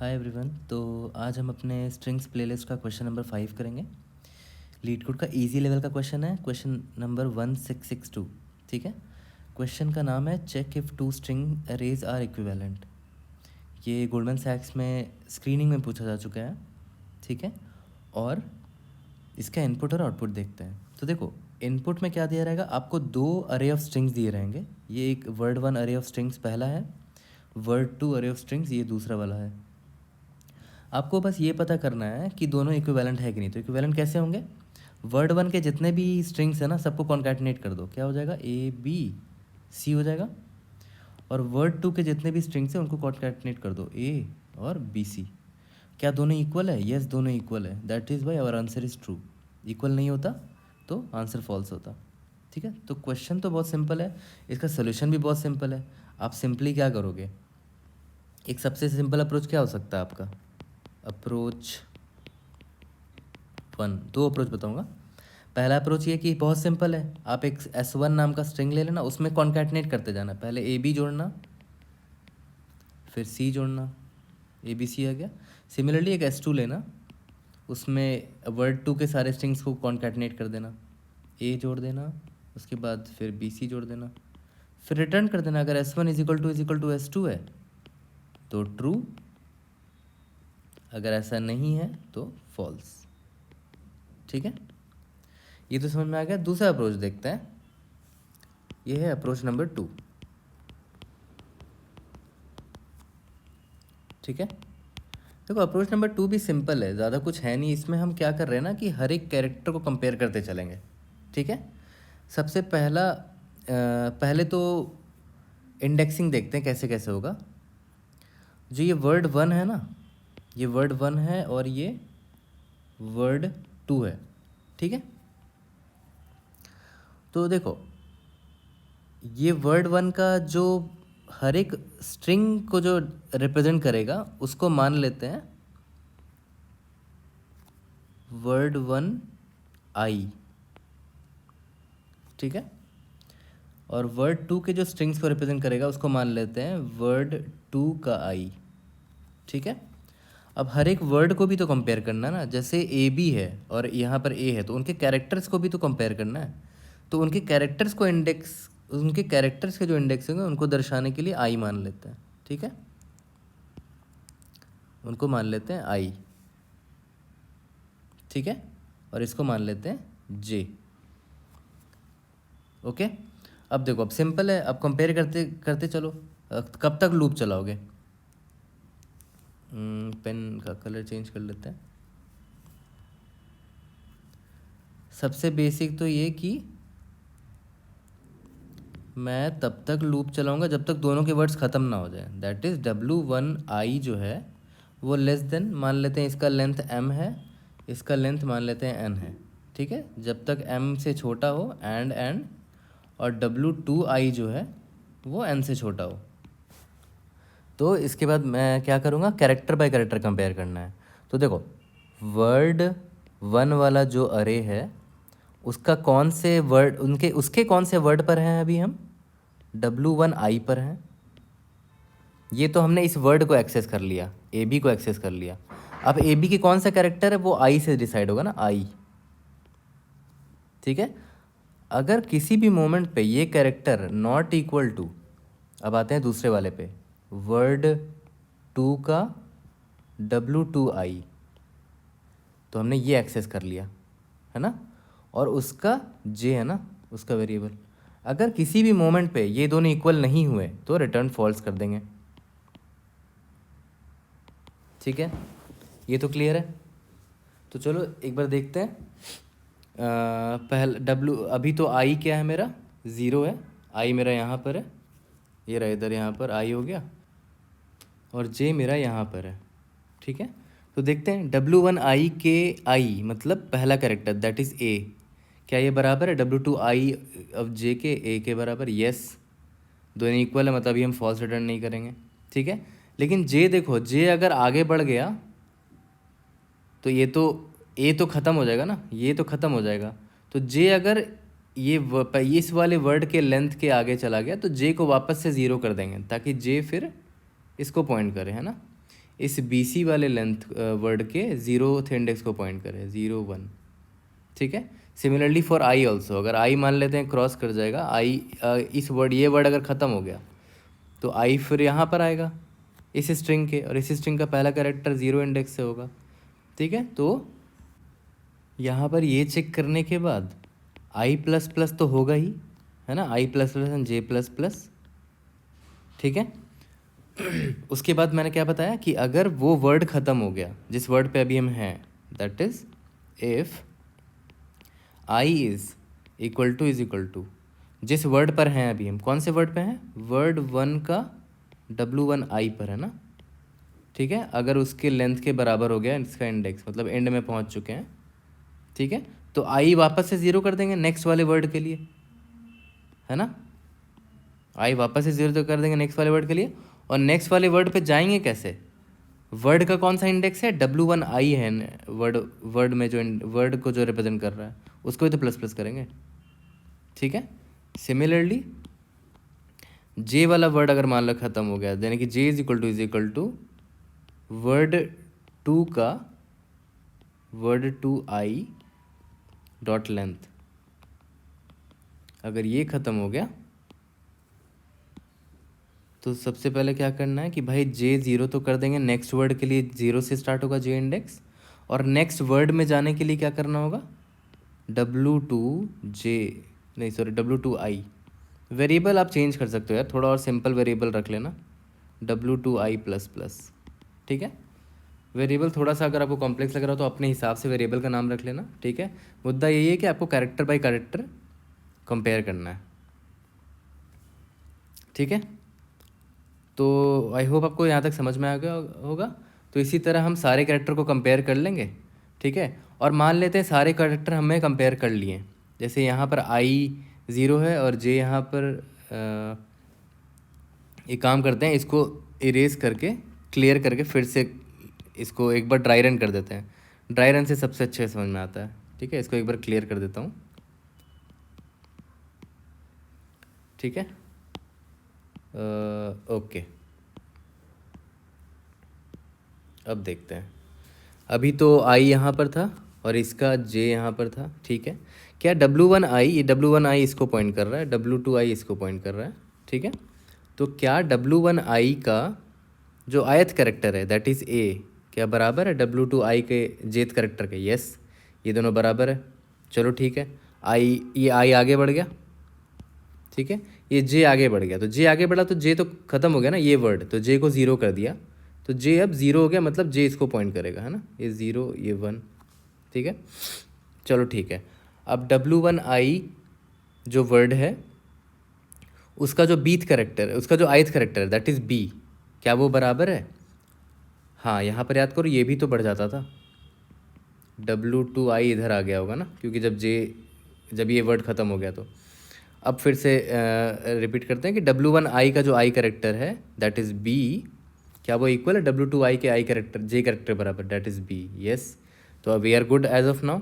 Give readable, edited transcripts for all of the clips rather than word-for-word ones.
Hi everyone. तो आज हम अपने स्ट्रिंग्स प्लेलिस्ट का क्वेश्चन नंबर 5 करेंगे। लीड कोड का इजी लेवल का क्वेश्चन है, क्वेश्चन नंबर 1662। ठीक है। क्वेश्चन का नाम है check if two string arrays are equivalent. ये गोल्डमैन सैक्स में स्क्रीनिंग में पूछा जा चुका है। ठीक है। और इसका इनपुट और आउटपुट देखते हैं। तो देखो, इनपुट में क्या दिया रहेगा, आपको दो अरे ऑफ स्ट्रिंग्स दिए रहेंगे। ये एक वर्ड वन अरे ऑफ स्ट्रिंग्स पहला है, वर्ड टू अरे ऑफ स्ट्रिंग्स ये दूसरा वाला है। आपको बस ये पता करना है कि दोनों इक्विवेलेंट है कि नहीं। तो इक्विवेलेंट कैसे होंगे, वर्ड वन के जितने भी स्ट्रिंग्स है ना सबको कॉन्कैटिनेट कर दो, क्या हो जाएगा, ए बी सी हो जाएगा। और वर्ड टू के जितने भी स्ट्रिंग्स हैं उनको कॉन्कैटिनेट कर दो, ए और बी सी। क्या दोनों इक्वल है, यस दोनों इक्वल है, that is why our answer is true. Equal नहीं होता तो आंसर फॉल्स होता। ठीक है। तो क्वेश्चन तो बहुत सिंपल है, इसका सोल्यूशन भी बहुत सिंपल है। आप सिंपली क्या करोगे, एक सबसे सिंपल अप्रोच क्या हो सकता है आपका, अप्रोच वन। दो अप्रोच बताऊंगा। पहला अप्रोच ये कि बहुत सिंपल है, आप एक S1 नाम का स्ट्रिंग ले लेना, उसमें कॉन्कैटिनेट करते जाना, पहले ए बी जोड़ना फिर सी जोड़ना, ए बी सी आ गया। सिमिलरली एक S2 लेना, उसमें वर्ड टू के सारे स्ट्रिंग्स को कॉन्कैटिनेट कर देना, ए जोड़ देना, उसके बाद फिर बी सी जोड़ देना, फिर रिटर्न कर देना। अगर S1 is equal to S2 है तो ट्रू, अगर ऐसा नहीं है तो फॉल्स। ठीक है। ये तो समझ में आ गया। दूसरा अप्रोच देखते हैं, ये है अप्रोच नंबर 2। ठीक है। देखो, अप्रोच नंबर 2 भी सिंपल है, ज़्यादा कुछ है नहीं इसमें। हम क्या कर रहे हैं ना कि हर एक कैरेक्टर को कंपेयर करते चलेंगे। ठीक है। सबसे पहले तो इंडेक्सिंग देखते हैं कैसे कैसे होगा। जो ये वर्ड वन है ना, ये वर्ड वन है और ये वर्ड टू है। ठीक है। तो देखो, ये वर्ड वन का जो हर एक स्ट्रिंग को जो रिप्रेजेंट करेगा उसको मान लेते हैं वर्ड वन आई। ठीक है। और वर्ड टू के जो स्ट्रिंग्स को रिप्रेजेंट करेगा उसको मान लेते हैं वर्ड टू का आई। ठीक है। अब हर एक वर्ड को भी तो कंपेयर करना ना, जैसे ए बी है और यहाँ पर ए है तो उनके कैरेक्टर्स को भी तो कंपेयर करना है। तो उनके कैरेक्टर्स को उनके कैरेक्टर्स के जो इंडेक्स होंगे उनको दर्शाने के लिए आई मान लेते हैं। ठीक है। उनको मान लेते हैं आई। ठीक है। और इसको मान लेते हैं जे। ओके। अब देखो, अब सिंपल है, अब कंपेयर करते करते चलो। कब तक लूप चलाओगे, पेन का कलर चेंज कर लेते हैं। सबसे बेसिक तो ये कि मैं तब तक लूप चलाऊंगा जब तक दोनों के वर्ड्स ख़त्म ना हो जाए। दैट इज़ W1I जो है वो लेस देन, मान लेते हैं इसका लेंथ m है, इसका लेंथ मान लेते हैं n है। ठीक है। जब तक m से छोटा हो एंड और W2I जो है वो n से छोटा हो। तो इसके बाद मैं क्या करूँगा, कैरेक्टर बाय कैरेक्टर कंपेयर करना है। तो देखो, वर्ड वन वाला जो अरे है उसका कौन से वर्ड, उसके कौन से वर्ड पर हैं, अभी हम W1I पर हैं। ये तो हमने इस वर्ड को एक्सेस कर लिया, ए बी को एक्सेस कर लिया। अब ए बी की कौन सा कैरेक्टर है वो आई से डिसाइड होगा ना, आई। ठीक है। अगर किसी भी मोमेंट पे ये कैरेक्टर नॉट इक्वल टू, अब आते हैं दूसरे वाले पे, वर्ड टू का W2I, तो हमने ये एक्सेस कर लिया है ना, और उसका जे है ना उसका वेरिएबल। अगर किसी भी मोमेंट पे ये दोनों इक्वल नहीं हुए तो रिटर्न फॉल्स कर देंगे। ठीक है। ये तो क्लियर है। तो चलो एक बार देखते हैं। पहले डब्लू, अभी तो आई क्या है मेरा, ज़ीरो है। आई मेरा यहाँ पर है, ये रहा इधर, यहाँ पर आई हो गया, और जे मेरा यहाँ पर है। ठीक है। तो देखते हैं W1I के आई मतलब पहला कैरेक्टर दैट इज़ ए, क्या ये बराबर है W2I ऑफ जे के, ए के बराबर, यस। दोनों इक्वल है, मतलब अभी हम फॉल्स रिटर्न नहीं करेंगे। ठीक है। लेकिन जे देखो, जे अगर आगे बढ़ गया तो ये तो ए तो ख़त्म हो जाएगा ना, ये तो ख़त्म हो जाएगा। तो जे अगर इस वाले वर्ड के लेंथ के आगे चला गया तो जे को वापस से ज़ीरो कर देंगे ताकि जे फिर इसको पॉइंट करे, है ना। इस बी सी वाले लेंथ वर्ड के 0th इंडेक्स को पॉइंट करे, 0 1, ठीक है। सिमिलरली फॉर आई ऑल्सो, अगर आई मान लेते हैं क्रॉस कर जाएगा आई, इस वर्ड, ये वर्ड अगर ख़त्म हो गया तो आई फिर यहाँ पर आएगा इस स्ट्रिंग के, और इस स्ट्रिंग का पहला कैरेक्टर 0 इंडेक्स से होगा, ठीक है। तो यहाँ पर ये चेक करने के बाद आई प्लस प्लस तो होगा ही, है ना, I plus plus and J plus plus, ठीक है। उसके बाद मैंने क्या बताया कि अगर वो वर्ड ख़त्म हो गया जिस वर्ड पे अभी हम हैं, that is if I is equal to जिस वर्ड पर हैं अभी हम, कौन से वर्ड पे हैं, वर्ड 1 का W1 आई पर है ना, ठीक है। अगर उसके लेंथ के बराबर हो गया इसका इंडेक्स, मतलब एंड में पहुंच चुके हैं, ठीक है, तो आई वापस से 0 कर देंगे नेक्स्ट वाले वर्ड के लिए, है ना। आई वापस से 0 कर देंगे नेक्स्ट वाले वर्ड के लिए, और नेक्स्ट वाले वर्ड पे जाएंगे कैसे, वर्ड का कौन सा इंडेक्स है, W1 आई है, वर्ड में जो वर्ड को जो रिप्रेजेंट कर रहा है उसको ही तो प्लस प्लस करेंगे, ठीक है। सिमिलरली जे वाला वर्ड अगर मान लो ख़त्म हो गया, यानी कि जे इज इक्वल टू वर्ड 2 का वर्ड 2 आई डॉट लेंथ, अगर ये ख़त्म हो गया तो सबसे पहले क्या करना है कि भाई जे 0 तो कर देंगे, नेक्स्ट वर्ड के लिए 0 से स्टार्ट होगा जे इंडेक्स, और नेक्स्ट वर्ड में जाने के लिए क्या करना होगा, W2 वेरिएबल आप चेंज कर सकते हो यार, थोड़ा और सिंपल वेरिएबल रख लेना, W2i प्लस प्लस, ठीक है। वेरिएबल थोड़ा सा अगर आपको कॉम्प्लेक्स लग रहा हो तो अपने हिसाब से वेरिएबल का नाम रख लेना, ठीक है। मुद्दा यही है कि आपको कैरेक्टर बाय कैरेक्टर कंपेयर करना है, ठीक है। तो आई होप आपको यहाँ तक समझ में आ गया होगा। तो इसी तरह हम सारे कैरेक्टर को कंपेयर कर लेंगे, ठीक है। और मान लेते हैं सारे कैरेक्टर हमने कंपेयर कर लिए, जैसे यहाँ पर आई 0 है और जे यहाँ पर एक काम करते हैं, इसको इरेज करके क्लियर करके फिर से इसको एक बार ड्राई रन कर देते हैं, ड्राई रन से सबसे अच्छे समझ में आता है, ठीक है। इसको एक बार क्लियर कर देता हूँ, ठीक है। ओके, अब देखते हैं। अभी तो आई यहाँ पर था और इसका जे यहाँ पर था, ठीक है। क्या W1i, ये W1i इसको पॉइंट कर रहा है, W2i इसको पॉइंट कर रहा है, ठीक है। तो क्या W1i का जो आयत कैरेक्टर है दैट इज़ ए, क्या बराबर है W2i के जेथ कैरेक्टर के, यस, ये दोनों बराबर है। चलो ठीक है, आई, ये आई आगे बढ़ गया, ठीक है, ये जे आगे बढ़ गया, तो जे आगे बढ़ा तो जे तो ख़त्म हो गया ना ये वर्ड, तो जे को 0 कर दिया, तो जे अब 0 हो गया, मतलब जे इसको पॉइंट करेगा, है ना, ये 0 ये 1, ठीक है। चलो ठीक है, अब W1i जो वर्ड है उसका जो बीथ करेक्टर है, उसका जो आयत करेक्टर है दैट इज़ बी, क्या वो बराबर है, हाँ यहाँ पर याद करो ये भी तो बढ़ जाता था, W2i इधर आ गया होगा ना, क्योंकि जब ये वर्ड ख़त्म हो गया तो। अब फिर से रिपीट करते हैं कि W1i का जो आई करेक्टर है दैट इज़ बी, क्या वो इक्वल है W2i के आई करेक्टर जे करेक्टर बराबर, दैट इज़ बी, यस। तो अब we are good as of now,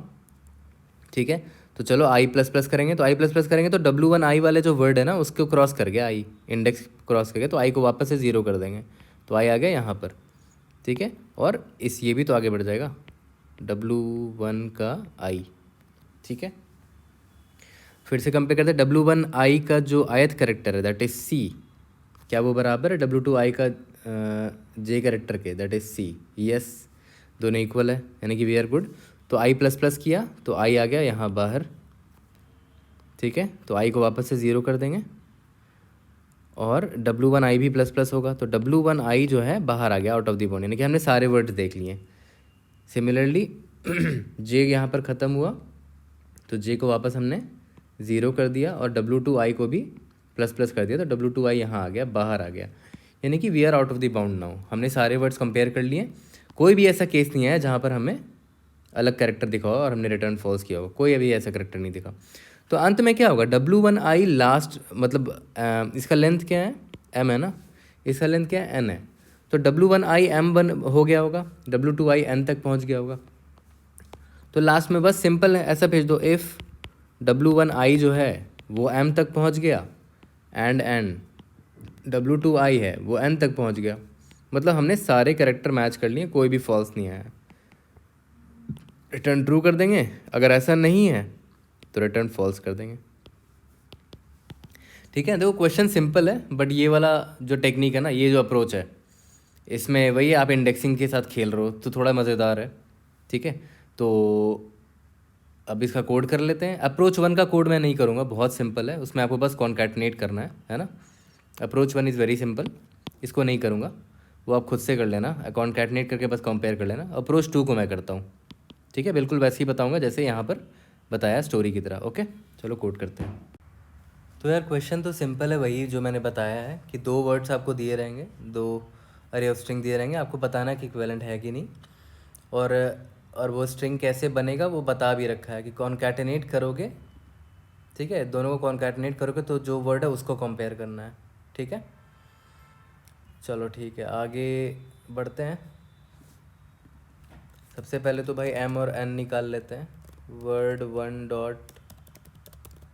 ठीक है। तो चलो आई प्लस प्लस करेंगे, तो आई प्लस प्लस करेंगे तो W1i वाले जो वर्ड है ना उसको क्रॉस कर गया, आई इंडेक्स क्रॉस कर गया, तो आई को वापस से 0 कर देंगे, तो आई आ गया यहाँ पर, ठीक है। और इस ये भी तो आगे बढ़ जाएगा W1 का आई, ठीक है। फिर से कंपेयर करते हैं, W1i का जो आयत करेक्टर है दैट इज़ सी, क्या वो बराबर है W2i का जे करेक्टर के, दैट इज़ सी, यस, दोनों इक्वल है, यानी कि वी आर गुड। तो आई प्लस प्लस किया तो आई आ गया यहाँ बाहर, ठीक है। तो आई को वापस से 0 कर देंगे, और W1i भी प्लस प्लस होगा, तो W1i जो है बाहर आ गया आउट ऑफ द बाउंड, यानी कि हमने सारे वर्ड्स देख लिए। सिमिलरली जे यहाँ पर ख़त्म हुआ तो जे को वापस हमने 0 कर दिया, और W2i को भी प्लस प्लस कर दिया, तो W2i यहाँ आ गया, बाहर आ गया, यानी कि we are out of the bound now. हमने सारे वर्ड्स कंपेयर कर लिए, कोई भी ऐसा केस नहीं है जहाँ पर हमें अलग कैरेक्टर दिखा हो और हमने रिटर्न फॉल्स किया हो, कोई अभी ऐसा कैरेक्टर नहीं दिखा। तो अंत में क्या होगा, W1i लास्ट, मतलब इसका लेंथ क्या है, m है ना, इसका लेंथ क्या है, n है, तो W1i m1 हो गया होगा, W2i n तक पहुंच गया होगा। तो लास्ट में बस सिंपल है, ऐसा भेज दो, इफ़ W1i जो है वो m तक पहुंच गया एंड n W2i है वो n तक पहुंच गया, मतलब हमने सारे कैरेक्टर मैच कर लिए, कोई भी फॉल्स नहीं आया। रिटर्न ट्रू कर देंगे, अगर ऐसा नहीं है तो रिटर्न फॉल्स कर देंगे। ठीक है, देखो क्वेश्चन सिंपल है, बट ये वाला जो टेक्निक है ना, ये जो अप्रोच है, इसमें वही आप इंडेक्सिंग के साथ खेल रहे हो तो थोड़ा मज़ेदार है। ठीक है, तो अब इसका कोड कर लेते हैं। अप्रोच 1 का कोड मैं नहीं करूँगा, बहुत सिंपल है, उसमें आपको बस कॉन्कैटिनेट करना है ना। अप्रोच 1 इज़ वेरी सिंपल, इसको नहीं करूँगा, वो आप खुद से कर लेना, कॉन्कैटिनेट करके बस कंपेयर कर लेना। अप्रोच 2 को मैं करता हूँ। ठीक है, बिल्कुल वैसे ही बताऊँगा जैसे यहाँ पर बताया स्टोरी की तरह। ओके, चलो कोड करते हैं। तो यार क्वेश्चन तो सिंपल है, वही जो मैंने बताया है कि 2 वर्ड्स आपको दिए रहेंगे, 2 अरे ऑफ स्ट्रिंग दिए रहेंगे, आपको बताना है कि इक्विवेलेंट है कि नहीं। और वो स्ट्रिंग कैसे बनेगा वो बता भी रखा है कि कॉन्कैटिनेट करोगे। ठीक है, दोनों को कॉन्कैटिनेट करोगे तो जो वर्ड है उसको कंपेयर करना है। ठीक है, चलो ठीक है, आगे बढ़ते हैं। सबसे पहले तो भाई m और n निकाल लेते हैं। वर्ड 1 डॉट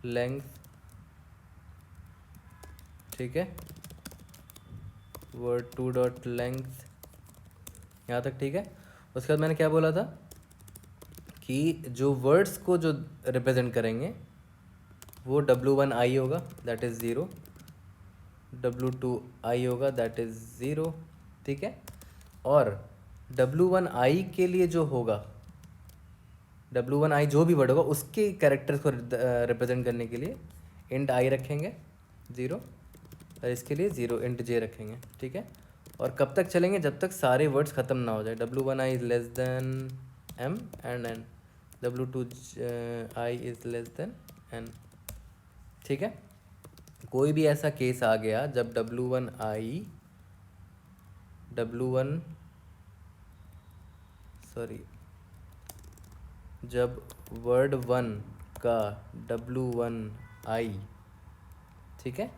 लेंथ, ठीक है, वर्ड 2 डॉट लेंथ, यहाँ तक ठीक है। उसके बाद मैंने क्या बोला था कि जो वर्ड्स को जो रिप्रेजेंट करेंगे वो W1i होगा, दैट इज़ 0, W2i होगा, दैट इज़ 0। ठीक है, और W1i के लिए जो होगा, W1i जो भी वर्ड होगा उसके कैरेक्टर्स को रिप्रेजेंट करने के लिए इंट i रखेंगे 0, और इसके लिए 0 इंट j रखेंगे। ठीक है, और कब तक चलेंगे, जब तक सारे वर्ड्स ख़त्म ना हो जाए। W1i is less than m and n, W2i is less than n। ठीक है, कोई भी ऐसा केस आ गया जब जब वर्ड 1 का W1i, ठीक है,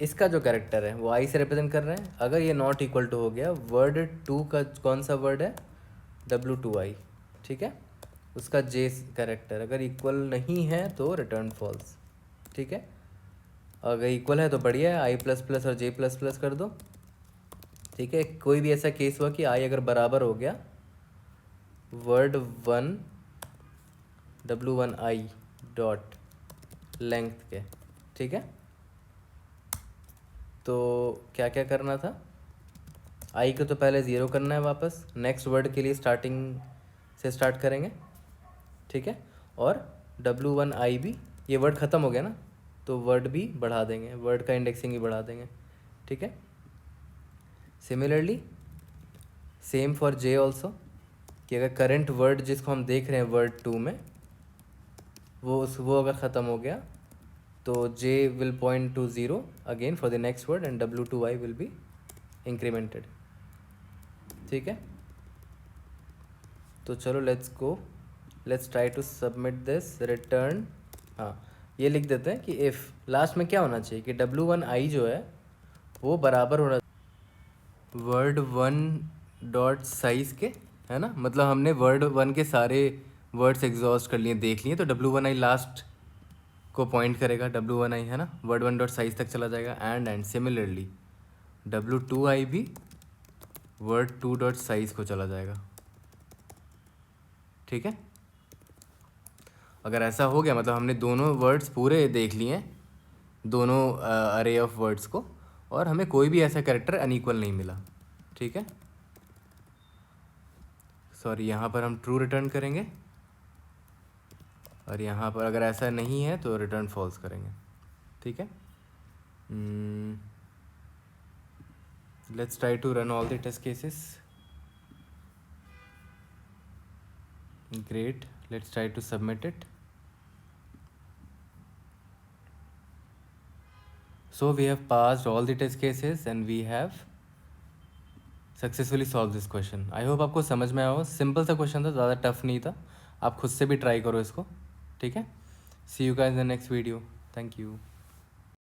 इसका जो कैरेक्टर है वो i से रिप्रेजेंट कर रहे हैं। अगर ये नॉट इक्वल टू हो गया, वर्ड 2 का कौन सा वर्ड है, W2i, ठीक है, उसका j कैरेक्टर अगर इक्वल नहीं है तो रिटर्न फॉल्स। ठीक है, अगर इक्वल है तो बढ़िया है, i प्लस प्लस और j प्लस प्लस कर दो। ठीक है, कोई भी ऐसा केस हुआ कि i अगर बराबर हो गया वर्ड 1 W1i डॉट लेंथ के, ठीक है, तो क्या क्या करना था, i को तो पहले 0 करना है वापस, नेक्स्ट वर्ड के लिए स्टार्टिंग से स्टार्ट करेंगे। ठीक है, और W1i भी, ये वर्ड ख़त्म हो गया ना तो वर्ड भी बढ़ा देंगे, वर्ड का इंडेक्सिंग भी बढ़ा देंगे। ठीक है, similarly same for j also, कि अगर करंट वर्ड जिसको हम देख रहे हैं वर्ड 2 में वो अगर ख़त्म हो गया तो j will point to 0 again for the next word and W2i will be incremented. ठीक है, तो चलो let's try to submit this return. हाँ, ये लिख देते हैं कि इफ़ लास्ट में क्या होना चाहिए कि W1i जो है वो बराबर होना वर्ड 1 डॉट साइज के, है ना, मतलब हमने वर्ड 1 के सारे वर्ड्स एग्जॉस्ट कर लिए, देख लिए, तो W1i लास्ट को पॉइंट करेगा, W1i है ना, वर्ड 1 डॉट साइज तक चला जाएगा। एंड सिमिलरली W2i भी वर्ड 2 डॉट साइज को चला जाएगा। ठीक है, अगर ऐसा हो गया मतलब हमने दोनों वर्ड्स पूरे देख लिए हैं, दोनों अरे ऑफ वर्ड्स को, और हमें कोई भी ऐसा कैरेक्टर अनइक्वल नहीं मिला। ठीक है, सॉरी, यहाँ पर हम ट्रू रिटर्न करेंगे, और यहाँ पर अगर ऐसा नहीं है तो रिटर्न फॉल्स करेंगे। ठीक है, let's try to run all the test cases. Great, let's try to submit it. So we have passed all the test cases and we have successfully solved this question. I hope आपको समझ में आया हो, simple सा question था, ज़्यादा tough नहीं था, आप खुद से भी ट्राई करो इसको। ठीक है, see you guys in the next video. Thank you.